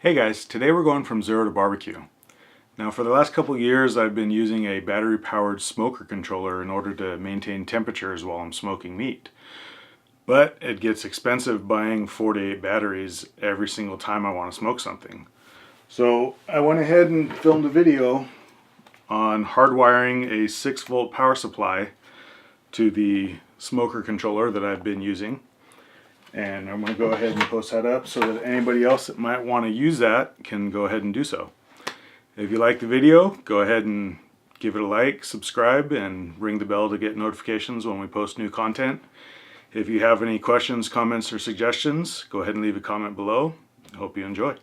Hey guys, today we're going from zero to barbecue. Now for the last couple years I've been using a battery powered smoker controller in order to maintain temperatures while I'm smoking meat. But it gets expensive buying 4 to 8 batteries every single time I want to smoke something. So I went ahead and filmed a video on hardwiring a 6-volt power supply to the smoker controller that I've been using. And I'm going to go ahead and post that up so that anybody else that might want to use that can go ahead and do so. If you like the video, go ahead and give it a like, subscribe, and ring the bell to get notifications when we post new content. If you have any questions, comments, or suggestions, go ahead and leave a comment below. I hope you enjoy.